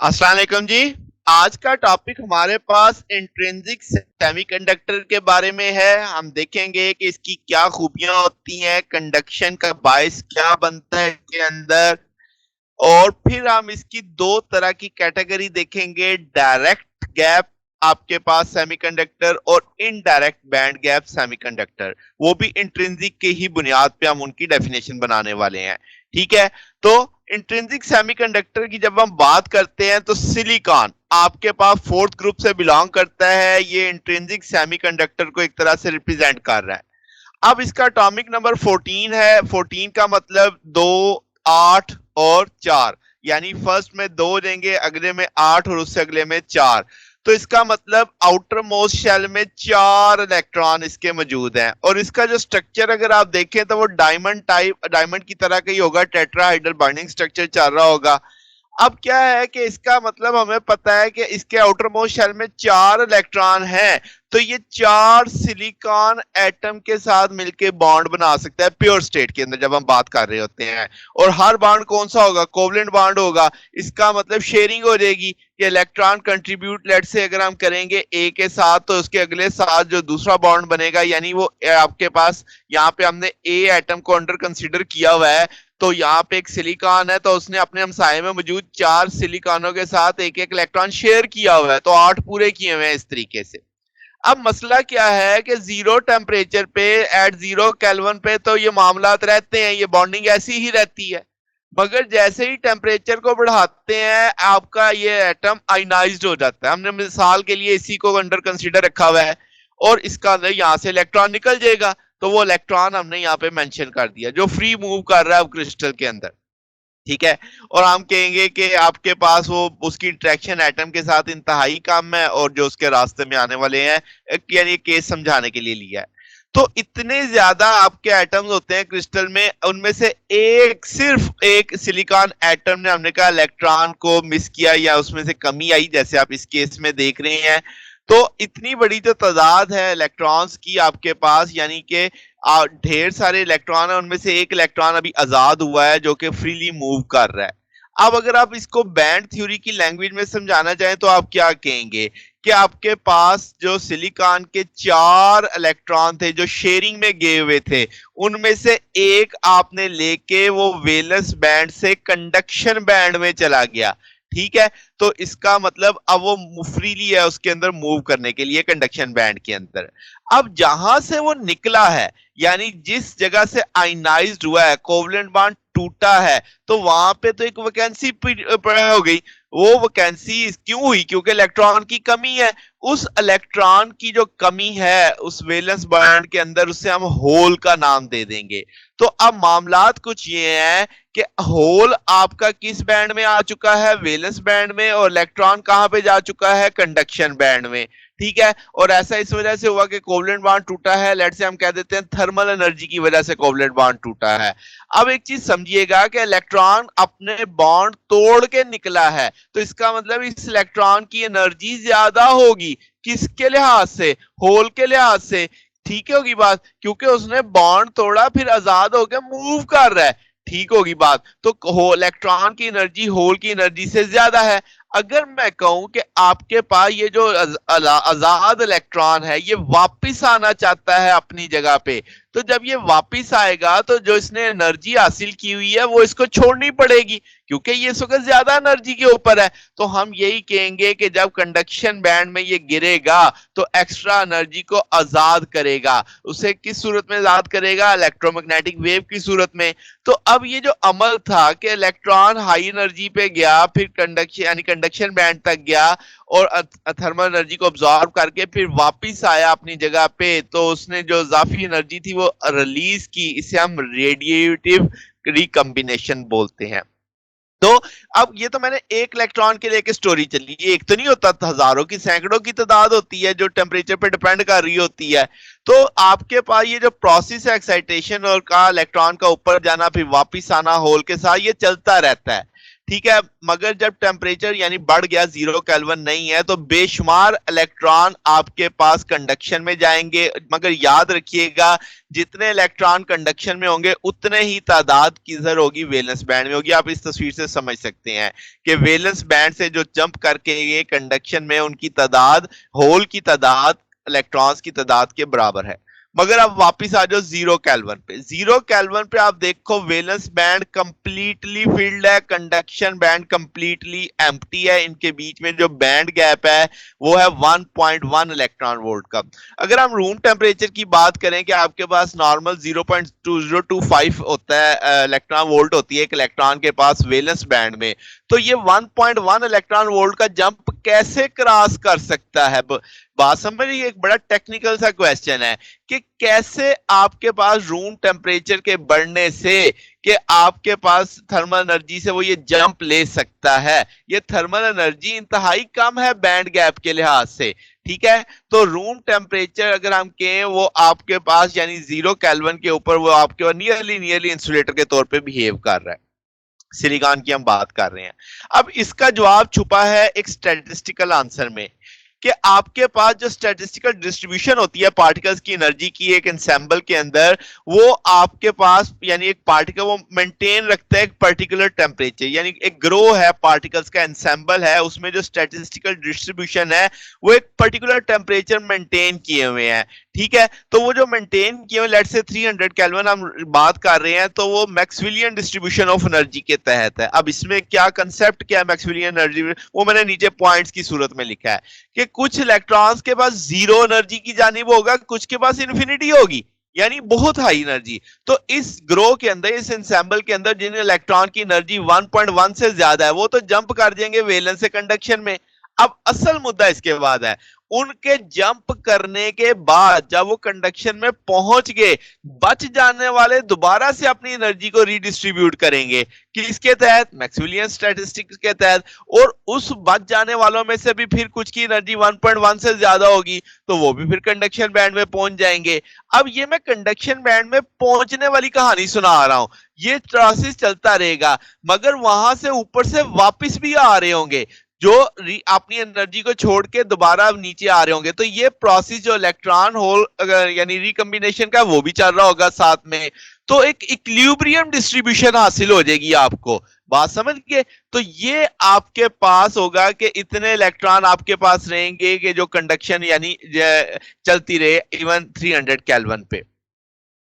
अस्सलाम वालेकुम जी। आज का टॉपिक हमारे पास इंट्रिंसिक सेमीकंडक्टर के बारे में है। हम देखेंगे कि इसकी क्या खूबियां होती हैं, कंडक्शन का बायस क्या बनता है इसके अंदर, और फिर हम इसकी दो तरह की कैटेगरी देखेंगे। डायरेक्ट गैप आपके पास सेमीकंडक्टर और इनडायरेक्ट बैंड गैप सेमीकंडक्टर, वो भी इंट्रिंसिक के ही बुनियाद पे हम उनकी डेफिनेशन बनाने वाले हैं। ठीक है, तो इंट्रिंसिक सेमीकंडक्टर की जब हम बात करते हैं तो सिलिकॉन आपके पास फोर्थ ग्रुप से बिलोंग करता है। ये इंट्रिंसिक सेमीकंडक्टर को एक तरह से रिप्रेजेंट कर रहा है। अब इसका एटॉमिक नंबर 14 है। 14 का मतलब 2, 8 और 4, यानी फर्स्ट में 2 देंगे, अगले में 8 और उससे अगले में 4। तो इसका मतलब आउटर मोस्ट शेल में 4 इलेक्ट्रॉन इसके मौजूद हैं। और इसका जो स्ट्रक्चर अगर आप देखें तो वो डायमंड की तरह का ही होगा, टेट्राहाइड्रल बाइंडिंग स्ट्रक्चर चल रहा होगा। अब क्या है कि इसका मतलब हमें पता है कि इसके आउटर मोस्ट शेल में 4 इलेक्ट्रॉन हैं, तो ये 4 सिलिकॉन एटम के साथ मिलके बॉन्ड बना सकता है प्योर स्टेट के अंदर जब हम बात कर रहे होते हैं। और हर बॉन्ड कौन सा होगा? कोवलेंट बॉन्ड होगा। इसका मतलब शेयरिंग हो जाएगी कि इलेक्ट्रॉन कंट्रीब्यूट लेट से अगर हम करेंगे ए के साथ, तो उसके अगले साथ जो दूसरा बॉन्ड बनेगा, यानी वो आपके पास यहाँ पे हमने ए एटम को अंडर कंसीडर किया हुआ है। तो यहाँ पे एक सिलिकॉन है, तो उसने अपने हमसाये में मौजूद 4 सिलिकॉनों के साथ एक एक इलेक्ट्रॉन शेयर किया हुआ है, तो 8 पूरे किए हुए हैं इस तरीके से। अब मसला क्या है कि जीरो टेम्परेचर पे, एट 0 केल्विन पे तो ये मामलात रहते हैं, ये बॉन्डिंग ऐसी ही रहती है। मगर जैसे ही टेम्परेचर को बढ़ाते हैं आपका ये एटम आयनाइज्ड हो जाता है। हमने मिसाल के लिए इसी को अंडर कंसीडर रखा हुआ है, और इसका अंदर यहाँ से इलेक्ट्रॉन निकल जाएगा। तो वो इलेक्ट्रॉन हमने यहाँ पे मेंशन कर दिया जो फ्री मूव कर रहा है क्रिस्टल के अंदर। ठीक है, और हम कहेंगे कि आपके पास वो उसकी इंटरेक्शन एटम के साथ इंतहाई कम है, और जो उसके रास्ते में आने वाले हैं, यानी केस समझाने के लिए लिया है। तो इतने ज्यादा आपके एटम्स होते हैं क्रिस्टल में, उनमें से एक, सिर्फ एक सिलिकॉन एटम ने, हमने कहा, इलेक्ट्रॉन को मिस किया या उसमें से कमी आई, जैसे आप इस केस में देख रहे हैं। तो इतनी बड़ी जो तादाद है इलेक्ट्रॉन्स की आपके पास, यानी कि ढेर सारे इलेक्ट्रॉन है, उनमें से एक इलेक्ट्रॉन अभी आजाद हुआ है जो कि फ्रीली मूव कर रहा है। अब अगर आप इसको बैंड थ्योरी की लैंग्वेज में समझाना चाहें तो आप क्या कहेंगे कि आपके पास जो सिलिकॉन के 4 इलेक्ट्रॉन थे जो शेयरिंग में गए हुए थे, उनमें से एक आपने लेके वो वेलेंस बैंड से कंडक्शन बैंड में चला गया। ठीक है, तो इसका मतलब अब वो फ्रीली है उसके अंदर मूव करने के लिए कंडक्शन बैंड के अंदर। अब जहां से वो निकला है, यानी जिस जगह से आयनाइज्ड हुआ है, कोवलेंट बॉन्ड टूटा है, तो वहां पे तो एक वैकेंसी हो गई। वो वैकेंसी क्यों हुई? क्योंकि इलेक्ट्रॉन की कमी है। उस इलेक्ट्रॉन की जो कमी है उस वैलेंस बैंड के अंदर, उससे हम होल का नाम दे देंगे। तो अब मामलात कुछ ये है कि होल आपका किस बैंड में आ चुका है? वैलेंस बैंड में। और इलेक्ट्रॉन कहां पे जा चुका है? कंडक्शन बैंड में। ठीक है, और ऐसा इस वजह से हुआ कि कोवलेंट बॉन्ड टूटा है। लेट से हम कह देते हैं थर्मल एनर्जी की वजह से कोवलेंट बॉन्ड टूटा है। अब एक चीज समझिएगा कि इलेक्ट्रॉन अपने बॉन्ड तोड़ के निकला है, तो इसका मतलब इस इलेक्ट्रॉन की एनर्जी ज्यादा होगी। किसके लिहाज से? होल के लिहाज से। ठीक होगी बात, क्योंकि उसने बॉन्ड तोड़ा, फिर आजाद होकर मूव कर रहा है। ठीक होगी बात, तो इलेक्ट्रॉन की एनर्जी होल की एनर्जी से ज्यादा है। अगर मैं कहूं कि आपके पास ये जो आजाद इलेक्ट्रॉन है ये वापिस आना चाहता है अपनी जगह पे, तो जब ये वापिस आएगा तो जो इसने एनर्जी हासिल की हुई है वो इसको छोड़नी पड़ेगी, क्योंकि ये इस वक्त ज्यादा एनर्जी के ऊपर है। तो हम यही कहेंगे कि जब कंडक्शन बैंड में ये गिरेगा तो एक्स्ट्रा एनर्जी को आजाद करेगा। उसे किस सूरत में आजाद करेगा? इलेक्ट्रोमैग्नेटिक वेव की सूरत में। तो अब ये जो अमल था कि इलेक्ट्रॉन हाई एनर्जी पे गया, फिर कंडक्शन यानी कंडक्शन बैंड तक गया, और थर्मल एनर्जी को ऑब्जॉर्व करके फिर वापिस आया अपनी जगह पे, तो उसने जो इजाफी एनर्जी थी वो रिलीज की। इसे हम रेडिएटिव रिकम्बिनेशन बोलते हैं। तो अब ये तो मैंने एक इलेक्ट्रॉन के लिए एक स्टोरी चली, ये एक तो नहीं होता, हजारों की, सैकड़ों की तादाद होती है जो टेम्परेचर पे डिपेंड कर रही होती है। तो आपके पास ये जो प्रोसेस है एक्साइटेशन और का इलेक्ट्रॉन का ऊपर जाना फिर वापिस आना होल के साथ, ये चलता रहता है। ठीक है, मगर जब टेम्परेचर यानी बढ़ गया, 0 केल्विन नहीं है, तो बेशुमार इलेक्ट्रॉन आपके पास कंडक्शन में जाएंगे। मगर याद रखिएगा, जितने इलेक्ट्रॉन कंडक्शन में होंगे उतने ही तादाद किधर होगी, वैलेंस बैंड में होगी। आप इस तस्वीर से समझ सकते हैं कि वैलेंस बैंड से जो जंप करके ये कंडक्शन में, उनकी तादाद, होल की तादाद इलेक्ट्रॉन्स की तादाद के बराबर है। मगर अब वापिस आ जाओ 0 केल्विन पे। 0 केल्विन पे आप देखो वैलेंस बैंड कंप्लीटली फिल्ड है, कंडक्शन बैंड कंप्लीटली एम्प्टी है। इनके बीच में जो बैंड गैप है वो है 1.1 इलेक्ट्रॉन वोल्ट का। अगर हम रूम टेम्परेचर की बात करें कि आपके पास नॉर्मल 0.2025 होता है, इलेक्ट्रॉन वोल्ट होती है एक इलेक्ट्रॉन के पास वैलेंस बैंड में, तो ये 1.1 इलेक्ट्रॉन वोल्ट का जंप कैसे क्रॉस कर सकता है? बात समझ, ये एक बड़ा टेक्निकल सा क्वेश्चन है कि कैसे आपके पास रूम टेम्परेचर के बढ़ने से कि आपके पास थर्मल एनर्जी से वो ये जंप ले सकता है। ये थर्मल एनर्जी इंतहाई कम है बैंड गैप के लिहाज से, ठीक है। तो रूम टेम्परेचर अगर हम कहें वो आपके पास यानी 0 केल्विन के ऊपर वो आपके नियरली नियरली इंसुलेटर के तौर पे बिहेव कर रहा है। सिलिकॉन की हम बात कर रहे हैं। अब इसका जवाब छुपा है एक स्टैटिस्टिकल आंसर में कि आपके पास जो स्टैटिस्टिकल डिस्ट्रीब्यूशन होती है पार्टिकल्स की एनर्जी की एक एंसेंबल के अंदर, वो आपके पास यानी एक पार्टिकल वो मेंटेन रखता है एक पर्टिकुलर टेम्परेचर, यानी एक ग्रो है पार्टिकल्स का एंसेंबल है, उसमें जो स्टैटिस्टिकल डिस्ट्रीब्यूशन है वो एक पर्टिकुलर टेम्परेचर मेंटेन किए हुए हैं, ठीक है। तो वो जो मेंटेन किए हुए, लेट्स से 300 केल्विन हम बात कर रहे हैं, तो वो मैक्सवेलियन डिस्ट्रीब्यूशन ऑफ एनर्जी के तहत है। अब इसमें क्या कंसेप्ट, क्या है मैक्सवेलियन एनर्जी, वो मैंने नीचे पॉइंट्स की सूरत में लिखा है कि कुछ इलेक्ट्रॉन्स के पास जीरो एनर्जी की जानिब होगा, कुछ के पास इन्फिनिटी होगी, यानी बहुत हाई एनर्जी। तो इस ग्रो के अंदर, इस एंसेंबल के अंदर जिन इलेक्ट्रॉन की एनर्जी 1.1 से ज्यादा है, वो तो जंप कर जाएंगे वैलेंस से कंडक्शन में। अब असल मुद्दा इसके बाद है, उनके जंप करने के बाद जब वो कंडक्शन में पहुंच गए, बच जाने वाले दोबारा से अपनी एनर्जी को रीडिस्ट्रीब्यूट करेंगे, किसके तहत, मैक्सवेलियन स्टैटिस्टिक्स के तहत। और उस बच जाने वालों में से भी फिर कुछ की एनर्जी 1.1 से ज्यादा होगी, तो वो भी फिर कंडक्शन बैंड में पहुंच जाएंगे। अब ये मैं कंडक्शन बैंड में पहुंचने वाली कहानी सुना रहा हूं, ये प्रोसेस चलता रहेगा, मगर वहां से ऊपर से वापस भी आ रहे होंगे जो अपनी एनर्जी को छोड़ के दोबारा नीचे आ रहे होंगे। तो ये प्रोसेस जो इलेक्ट्रॉन होल यानी रिकम्बिनेशन का, वो भी चल रहा होगा साथ में। तो एक इक्विलिब्रियम डिस्ट्रीब्यूशन हासिल हो जाएगी आपको, बात समझ गए। तो ये आपके पास होगा कि इतने इलेक्ट्रॉन आपके पास रहेंगे कि जो कंडक्शन यानी चलती रहे इवन 300 केल्विन पे।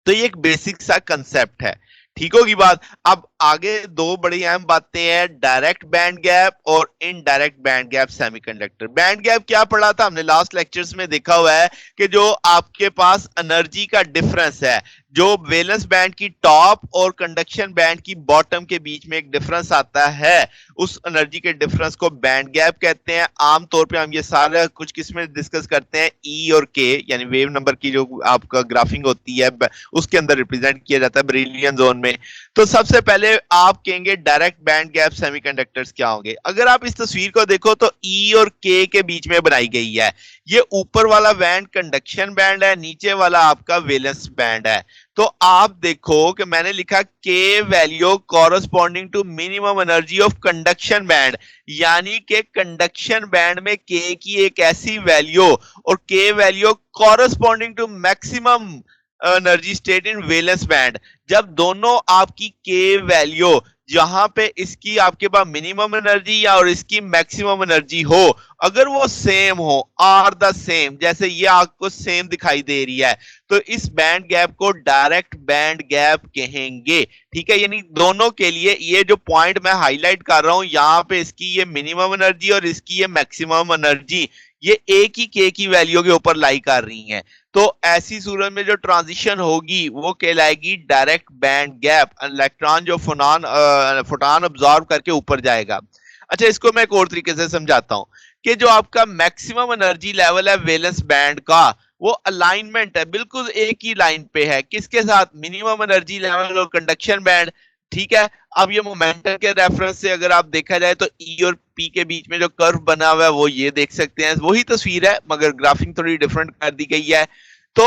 तो ये एक बेसिक सा कंसेप्ट है, ठीक होगी बात। अब आगे दो बड़ी अहम बातें हैं, डायरेक्ट बैंड गैप और indirect band gap semiconductor. Band gap क्या पढ़ा था हमने लास्ट लेक्चर्स में, देखा हुआ है कि जो आपके पास एनर्जी का डिफरेंस है, जो वैलेंस बैंड की टॉप और कंडक्शन बैंड की बॉटम के बीच में एक डिफरेंस आता है, उस एनर्जी के डिफरेंस को बैंड गैप कहते हैं। आमतौर पे हम ये सारा कुछ किस्में डिस्कस करते हैं ई और के, यानी वेव नंबर की जो आपका ग्राफिंग होती है उसके अंदर रिप्रेजेंट किया जाता है ब्रिलियन जोन में। तो सबसे पहले आप कहेंगे डायरेक्ट बैंड गैप सेमीकंडक्टर्स क्या होंगे। अगर आप इस तस्वीर को देखो तो ई और के के बीच में बनाई गई है। ये ऊपर वाला बैंड कंडक्शन बैंड है, नीचे वाला आपका वैलेंस बैंड है। तो आप देखो कि मैंने लिखा k value corresponding to minimum energy of conduction band, यानी कि कंडक्शन बैंड में के की एक ऐसी वैल्यू और k value corresponding to maximum energy state in valence band. जब दोनों आपकी के वैल्यू, जहां पे इसकी आपके पास मिनिमम एनर्जी या और इसकी मैक्सिमम एनर्जी हो, अगर वो सेम हो, आर द सेम, जैसे ये आपको सेम दिखाई दे रही है, तो इस बैंड गैप को डायरेक्ट बैंड गैप कहेंगे, ठीक है। यानी दोनों के लिए ये जो पॉइंट मैं हाईलाइट कर रहा हूं, यहां पे इसकी ये मिनिमम एनर्जी और इसकी ये मैक्सिमम एनर्जी, ये एक ही के की वैल्यू के ऊपर लाई कर रही हैं। तो ऐसी सूरत में जो ट्रांजिशन होगी वो कहलाएगी डायरेक्ट बैंड गैप। इलेक्ट्रॉन जो फोटॉन अब्सॉर्ब करके ऊपर जाएगा। अच्छा, इसको मैं एक और तरीके से समझाता हूं कि जो आपका मैक्सिमम एनर्जी लेवल है वैलेंस बैंड का, वो अलाइनमेंट है, बिल्कुल एक ही लाइन पे है, किसके साथ, मिनिमम एनर्जी लेवल और कंडक्शन बैंड, ठीक है। अब ये मोमेंटम के रेफरेंस से अगर आप देखा जाए तो ई और पी के बीच में जो कर्व बना हुआ है वो ये देख सकते हैं, वही तस्वीर है मगर ग्राफिंग थोड़ी डिफरेंट कर दी गई है। तो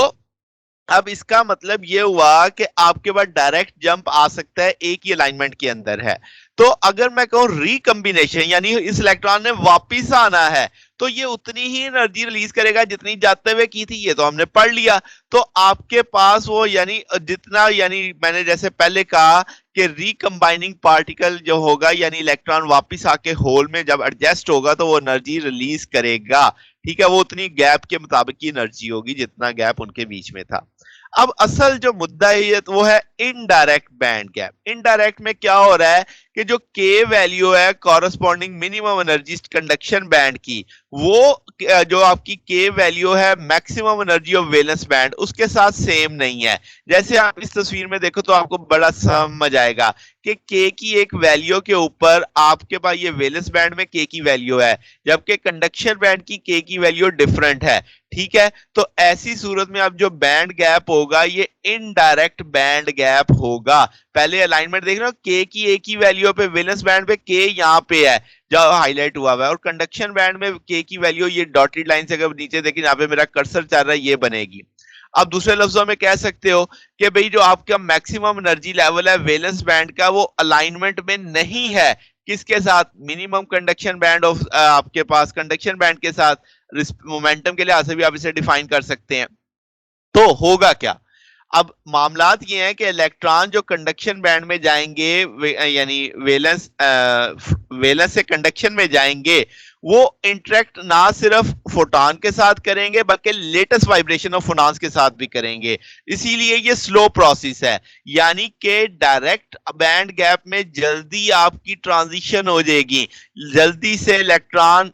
अब इसका मतलब ये हुआ कि आपके पास डायरेक्ट जंप आ सकता है, एक ही अलाइनमेंट के अंदर है। तो अगर मैं कहूं रिकम्बिनेशन यानी इस इलेक्ट्रॉन ने वापिस आना है, तो ये उतनी ही एनर्जी रिलीज करेगा जितनी जाते हुए की थी, ये तो हमने पढ़ लिया। तो आपके पास वो यानी जितना, यानी मैंने जैसे पहले कहा कि रिकम्बाइनिंग पार्टिकल जो होगा यानी इलेक्ट्रॉन वापिस आके होल में जब एडजस्ट होगा तो वो एनर्जी रिलीज करेगा। ठीक है, वो उतनी गैप के मुताबिक की एनर्जी होगी जितना गैप उनके बीच में था। अब असल जो मुद्दा है वो है इनडायरेक्ट बैंड गैप। इनडायरेक्ट में क्या हो रहा है कि जो के वैल्यू है corresponding minimum energy conduction band की, वो जो आपकी के वैल्यू है maximum energy of valence band उसके साथ सेम नहीं है। जैसे आप इस तस्वीर में देखो तो आपको बड़ा समझ आएगा कि के की एक वैल्यू के ऊपर आपके पास ये वैलेंस बैंड में के की वैल्यू है, जबकि कंडक्शन बैंड की के की वैल्यू डिफरेंट है। ठीक है, तो ऐसी सूरत में अब जो बैंड गैप होगा ये इनडायरेक्ट बैंड गैप होगा। पहले अलाइनमेंट देख रहे हो, के की एक ही वैल्यू पे वैलेंस बैंड पे के यहाँ पे है जो हाईलाइट हुआ हुआ है, और कंडक्शन बैंड में के की वैल्यू ये डॉटेड लाइन से अगर नीचे देखिए यहाँ पे मेरा कर्सर चल रहा है ये बनेगी। अब दूसरे लफ्जों में कह सकते हो कि भाई जो आपका मैक्सिमम एनर्जी लेवल है वैलेंस बैंड का वो अलाइनमेंट में नहीं है, किसके साथ, मिनिमम कंडक्शन बैंड ऑफ आपके पास कंडक्शन बैंड के साथ। मोमेंटम के लिहाज से भी आप इसे डिफाइन कर सकते हैं। तो होगा क्या, अब मामलात ये है कि इलेक्ट्रॉन जो कंडक्शन बैंड में जाएंगे यानी वैलेंस वैलेंस से कंडक्शन में जाएंगे, वो इंटरेक्ट ना सिर्फ फोटॉन के साथ करेंगे बल्कि लेटेस्ट वाइब्रेशन ऑफ फोटॉन्स के साथ भी करेंगे। इसीलिए ये स्लो प्रोसेस है, यानी कि डायरेक्ट बैंड गैप में जल्दी आपकी ट्रांजिशन हो जाएगी, जल्दी से इलेक्ट्रॉन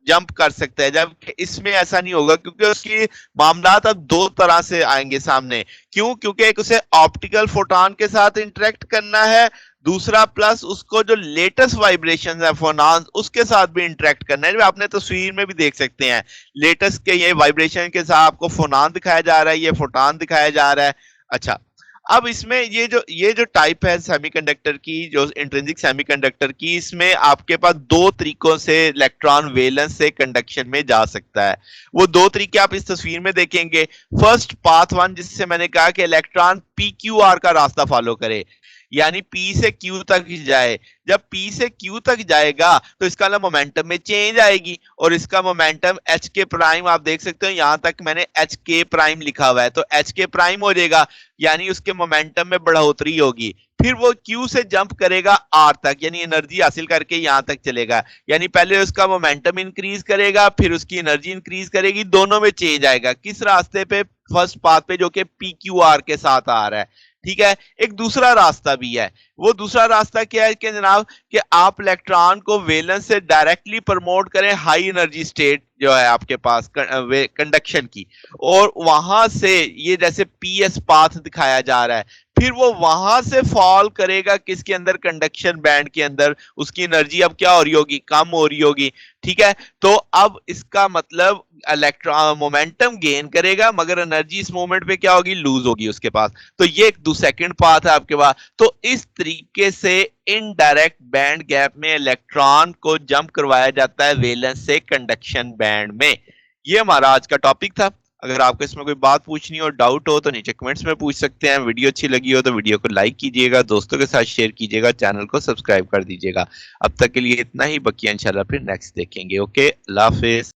जंप कर सकता है, जबकि इसमें ऐसा नहीं होगा क्योंकि उसकी मामलात अब दो तरह से आएंगे सामने। क्यों, क्योंकि एक उसे ऑप्टिकल फोटॉन के साथ इंटरेक्ट करना है, दूसरा प्लस उसको जो लेटेस्ट वाइब्रेशन है फोटॉन उसके साथ भी इंटरेक्ट करना है। जो आपने तस्वीर में भी देख सकते हैं लेटेस्ट के ये वाइब्रेशन के साथ आपको फोटॉन दिखाया जा रहा है, ये फोटॉन दिखाया जा रहा है। अच्छा, अब इसमें ये जो टाइप है सेमीकंडक्टर की, जो इंट्रिंसिक सेमीकंडक्टर की, इसमें आपके पास दो तरीकों से इलेक्ट्रॉन वैलेंस से कंडक्शन में जा सकता है। वो दो तरीके आप इस तस्वीर में देखेंगे। फर्स्ट पाथ वन, जिससे मैंने कहा कि इलेक्ट्रॉन पी क्यू आर का रास्ता फॉलो करे, यानी पी से क्यू तक जाए। जब पी से क्यू तक जाएगा तो इसका ना मोमेंटम में चेंज आएगी, और इसका मोमेंटम एच के प्राइम, आप देख सकते हो यहां तक मैंने एच के प्राइम लिखा हुआ है, तो एच के प्राइम हो जाएगा, यानी उसके मोमेंटम में बढ़ोतरी होगी। फिर वो क्यू से जंप करेगा आर तक, यानी एनर्जी हासिल करके यहां तक चलेगा, यानी पहले उसका मोमेंटम इंक्रीज करेगा फिर उसकी एनर्जी इंक्रीज करेगी, दोनों में चेंज आएगा। किस रास्ते पे, फर्स्ट पाथ पे जो कि पी क्यू आर के साथ आ रहा है। ठीक है, एक दूसरा रास्ता भी है। वो दूसरा रास्ता क्या है कि जनाब, कि आप इलेक्ट्रॉन को वैलेंस से डायरेक्टली प्रमोट करें हाई एनर्जी स्टेट जो है आपके पास कंडक्शन की, और वहां से ये जैसे पीएस पाथ दिखाया जा रहा है, फिर वो वहां से फॉल करेगा किसके अंदर, कंडक्शन बैंड के अंदर। उसकी एनर्जी अब क्या हो रही होगी, कम हो रही होगी। ठीक है, तो अब इसका मतलब इलेक्ट्रॉन मोमेंटम गेन करेगा मगर एनर्जी इस मोमेंट पे क्या होगी, लूज होगी उसके पास। तो ये एक सेकंड पाथ है आपके पास। तो इस तरीके से इनडायरेक्ट बैंड गैप में इलेक्ट्रॉन को जंप करवाया जाता है वैलेंस से कंडक्शन बैंड में। ये हमारा आज का टॉपिक था। अगर आपको इसमें कोई बात पूछनी हो, डाउट हो, तो नीचे कमेंट्स में पूछ सकते हैं। वीडियो अच्छी लगी हो तो वीडियो को लाइक कीजिएगा, दोस्तों के साथ शेयर कीजिएगा, चैनल को सब्सक्राइब कर दीजिएगा। अब तक के लिए इतना ही, बकिया इंशाल्लाह फिर नेक्स्ट देखेंगे। ओके, अल्लाह हाफिज।